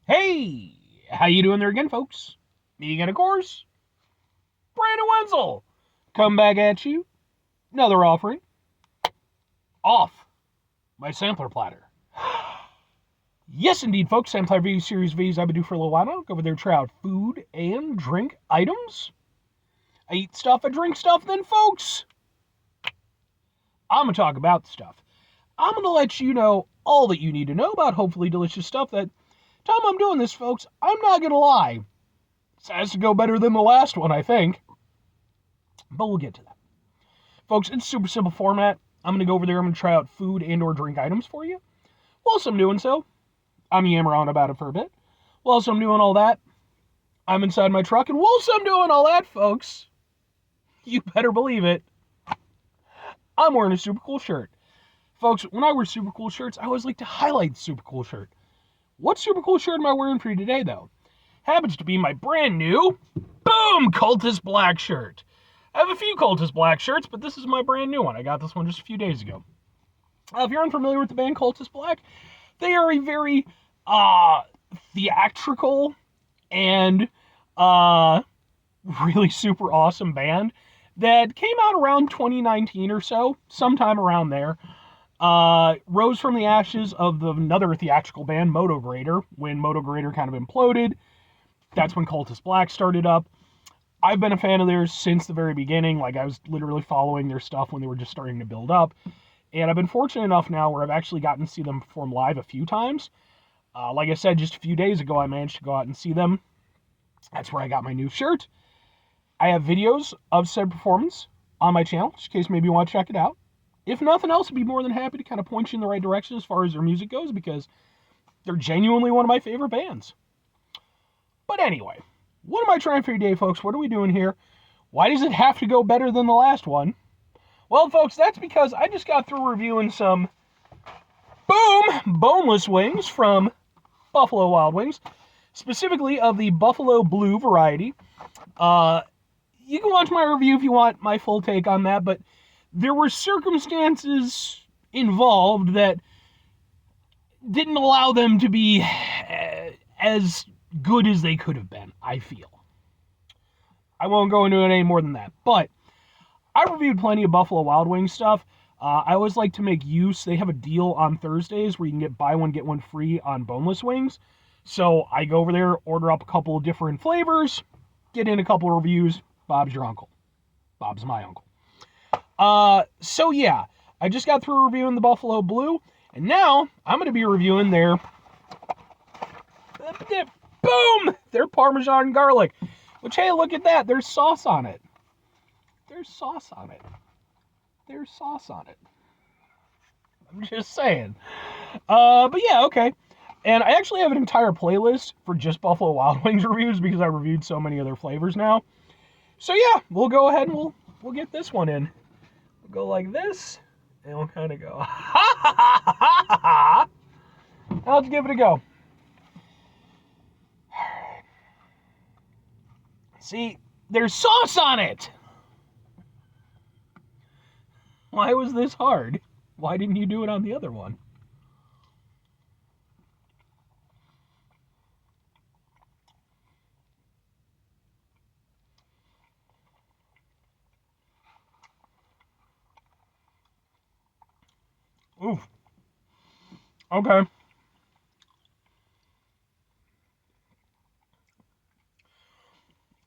Hey, how you doing there again, folks? Me again, of course, Brandon Wenzel. Come back at you. Another offering. Off my sampler platter. Yes, indeed, folks. Sampler V Series V's I've been doing for a little while now. Go over there, try out food and drink items. I eat stuff, I drink stuff, then, folks, I'm going to talk about the stuff. I'm going to let you know all that you need to know about hopefully delicious stuff that time I'm doing this, folks, I'm not going to lie. It has to go better than the last one, I think. But we'll get to that. Folks, it's super simple format. I'm going to go over there. I'm going to try out food and or drink items for you. Whilst I'm doing so, I'm yammering on about it for a bit. Whilst I'm doing all that, I'm inside my truck. And whilst I'm doing all that, folks, you better believe it, I'm wearing a super cool shirt. Folks, when I wear super cool shirts, I always like to highlight the super cool shirt. What super cool shirt am I wearing for you today, though? Happens to be my brand new, boom, Cultist Black shirt. I have a few Cultist Black shirts, but this is my brand new one. I got this one just a few days ago. If you're unfamiliar with the band Cultist Black, they are a very theatrical and really super awesome band that came out around 2019 or so, sometime around there. Rose from the ashes of another theatrical band, Motograder, when Motograder kind of imploded. That's when Cultist Black started up. I've been a fan of theirs since the very beginning. Like, I was literally following their stuff when they were just starting to build up. And I've been fortunate enough now where I've actually gotten to see them perform live a few times. Like I said, just a few days ago, I managed to go out and see them. That's where I got my new shirt. I have videos of said performance on my channel, just in case maybe you want to check it out. If nothing else, I'd be more than happy to kind of point you in the right direction as far as their music goes, because they're genuinely one of my favorite bands. But anyway, what am I trying for today, folks? What are we doing here? Why does it have to go better than the last one? Well, folks, that's because I just got through reviewing some, boom, boneless wings from Buffalo Wild Wings, specifically of the Buffalo Blue variety. You can watch my review if you want my full take on that, but there were circumstances involved that didn't allow them to be as good as they could have been, I feel. I won't go into it any more than that, but I reviewed plenty of Buffalo Wild Wings stuff. I always like to make use. They have a deal on Thursdays where you can get buy one, get one free on boneless wings. So I go over there, order up a couple of different flavors, get in a couple of reviews. Bob's your uncle. Bob's my uncle. So yeah, I just got through reviewing the Buffalo Blue, and now I'm going to be reviewing their, boom, their Parmesan garlic. Which, hey, look at that. There's sauce on it. There's sauce on it. There's sauce on it. I'm just saying. But yeah, okay. And I actually have an entire playlist for just Buffalo Wild Wings reviews because I reviewed so many other flavors now. So yeah, we'll go ahead and we'll get this one in. We'll go like this, and we'll kind of go, ha ha ha ha ha ha. Now let's give it a go. See, there's sauce on it. Why was this hard? Why didn't you do it on the other one? Oof. Okay.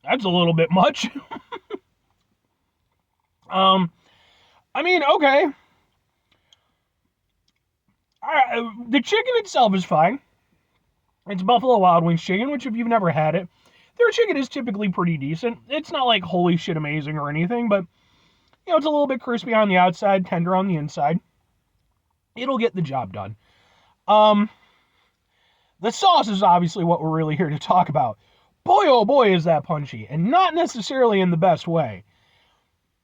That's a little bit much. I mean, okay. The chicken itself is fine. It's Buffalo Wild Wings chicken, which if you've never had it, their chicken is typically pretty decent. It's not like holy shit amazing or anything, but you know, it's a little bit crispy on the outside, tender on the inside. It'll get the job done. The sauce is obviously what we're really here to talk about. Boy, oh boy, is that punchy, and not necessarily in the best way.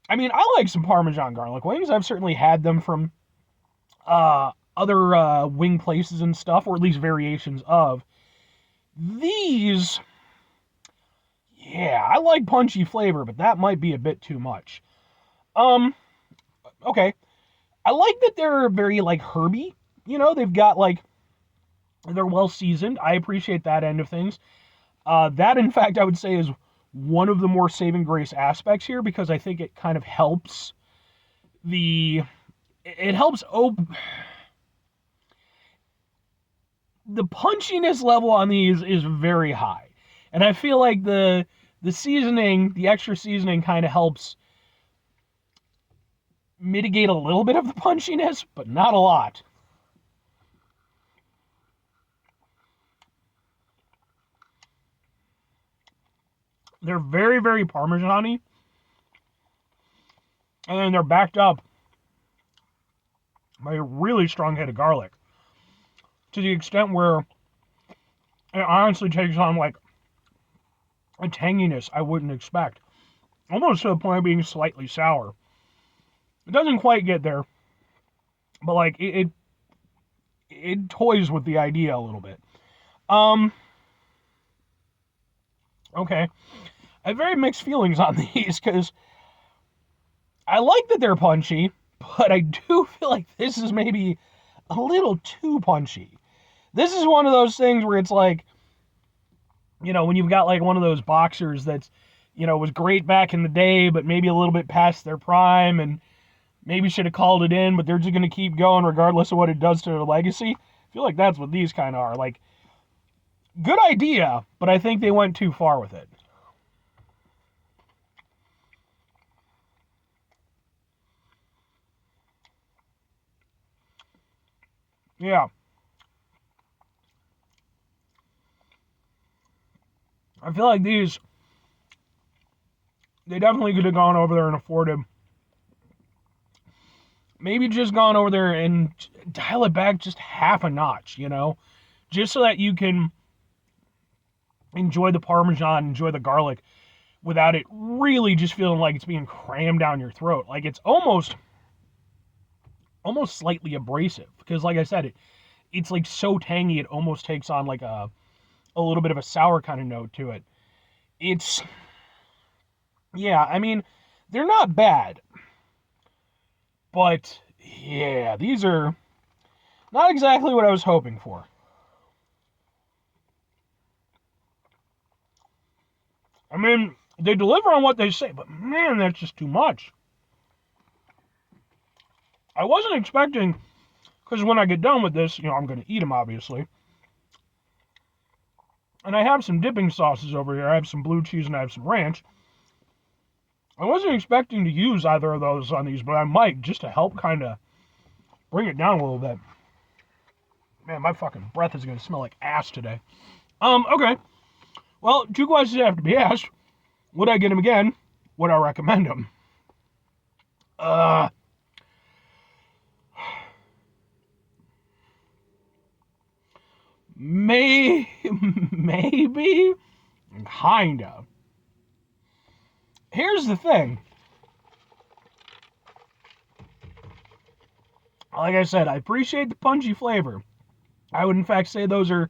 I mean, I like some Parmesan garlic wings. I've certainly had them from other wing places and stuff, or at least variations of. These, yeah, I like punchy flavor, but that might be a bit too much. Okay. I like that they're very, like, herby. You know, they've got, like, They're well seasoned. I appreciate that end of things. That, in fact, I would say is one of the more saving grace aspects here, because I think it kind of helps the it helps the punchiness level on these is very high, and I feel like the seasoning, the extra seasoning, kind of helps mitigate a little bit of the punchiness, but not a lot. They're very, very Parmesan-y, and then they're backed up by a really strong hit of garlic, to the extent where it honestly takes on like a tanginess I wouldn't expect, almost to the point of being slightly sour. It doesn't quite get there, but like it toys with the idea a little bit. Okay, I have very mixed feelings on these, because I like that they're punchy, but I do feel like this is maybe a little too punchy. This is one of those things where it's like, when you've got like one of those boxers that's, was great back in the day, but maybe a little bit past their prime, and maybe should have called it in, but they're just going to keep going regardless of what it does to their legacy. I feel like that's what these kind of are. Like, good idea, but I think they went too far with it. Yeah. I feel like these, they definitely could have gone over there and afforded, maybe just gone over there and dial it back just half a notch, just so that you can enjoy the Parmesan, enjoy the garlic, without it really just feeling like it's being crammed down your throat. Like, it's almost slightly abrasive, because like I said, it's like so tangy it almost takes on like a little bit of a sour kind of note to it. It's, yeah, I mean, they're not bad, but yeah, these are not exactly what I was hoping for. I mean, they deliver on what they say, but man, that's just too much. I wasn't expecting, because when I get done with this, I'm going to eat them, obviously. And I have some dipping sauces over here. I have some blue cheese and I have some ranch. I wasn't expecting to use either of those on these, but I might, just to help kind of bring it down a little bit. Man, my fucking breath is going to smell like ass today. Okay. Well, two questions have to be asked. Would I get them again? Would I recommend them? Maybe? Kinda. Here's the thing. Like I said, I appreciate the punchy flavor. I would in fact say those are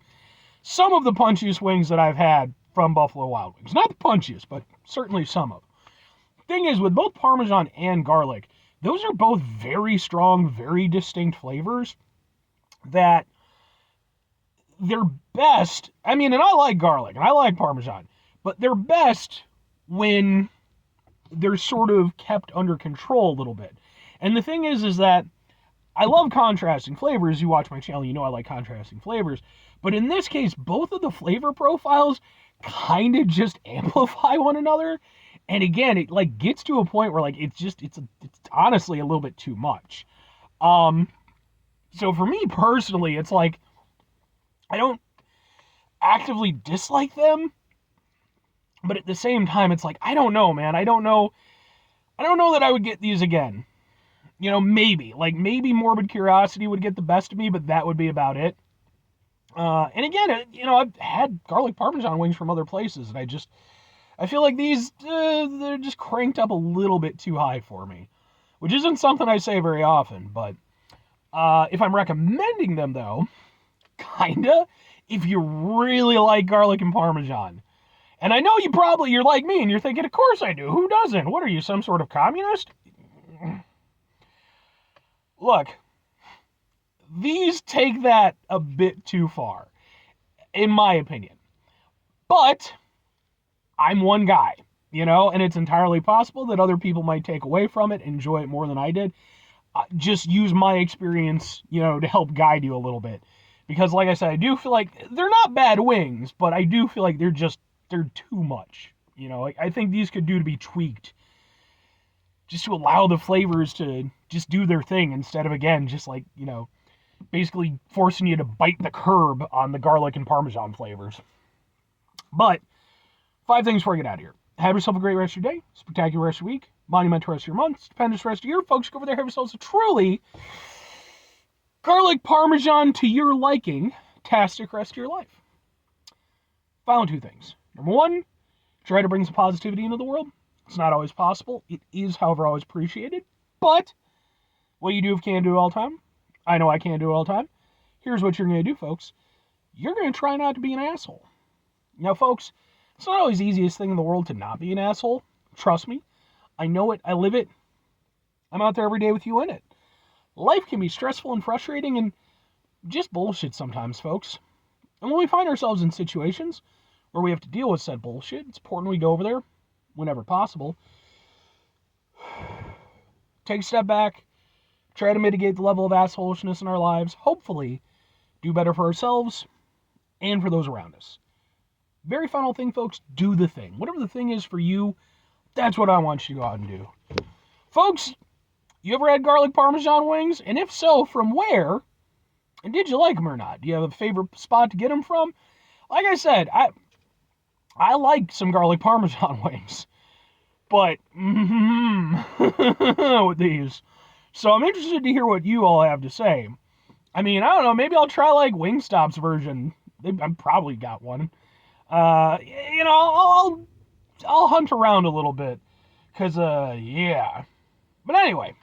some of the punchiest wings that I've had from Buffalo Wild Wings. Not the punchiest, but certainly some of. Thing is, with both Parmesan and garlic, those are both very strong, very distinct flavors that they're best. I mean, and I like garlic and I like Parmesan, but they're best when they're sort of kept under control a little bit. And the thing is that I love contrasting flavors. You watch my channel, you know I like contrasting flavors. But in this case, both of the flavor profiles kind of just amplify one another. And again, it like gets to a point where like it's honestly a little bit too much. So for me personally, it's like I don't actively dislike them, but at the same time, it's like I don't know, man. I don't know that I would get these again. Maybe Morbid Curiosity would get the best of me, but that would be about it. And again, I've had garlic Parmesan wings from other places, and I feel like these, they're just cranked up a little bit too high for me, which isn't something I say very often, but if I'm recommending them, though, kinda, if you really like garlic and Parmesan. And I know you're like me, and you're thinking, of course I do. Who doesn't? What are you, some sort of communist? Look, These take that a bit too far, in my opinion. But I'm one guy, and it's entirely possible that other people might take away from it, enjoy it more than I did. Just use my experience, to help guide you a little bit. Because, like I said, I do feel like they're not bad wings, but I do feel like they're too much. I think these could do to be tweaked just to allow the flavors to just do their thing instead of, again, just like, basically forcing you to bite the curb on the garlic and Parmesan flavors. But 5 things before I get out of here. Have yourself a great rest of your day, spectacular rest of your week, monumental rest of your month, stupendous rest of your year. Folks, go over there, have yourselves a truly garlic Parmesan to your liking, tastic rest of your life. Final 2 things. Number 1, try to bring some positivity into the world. It's not always possible. It is, however, always appreciated. But what you do can do it all the time. I know I can't do it all the time. Here's what you're going to do, folks. You're going to try not to be an asshole. Now, folks, it's not always the easiest thing in the world to not be an asshole. Trust me. I know it. I live it. I'm out there every day with you in it. Life can be stressful and frustrating and just bullshit sometimes, folks. And when we find ourselves in situations where we have to deal with said bullshit, it's important we go over there whenever possible. Take a step back. Try to mitigate the level of assholishness in our lives. Hopefully, do better for ourselves and for those around us. Very final thing, folks, do the thing. Whatever the thing is for you, that's what I want you to go out and do. Folks, you ever had garlic Parmesan wings? And if so, from where? And did you like them or not? Do you have a favorite spot to get them from? Like I said, I like some garlic Parmesan wings. But, with these. So I'm interested to hear what you all have to say. I mean, I don't know, maybe I'll try like Wingstop's version. I've probably got one. I'll hunt around a little bit. Because, yeah. But anyway,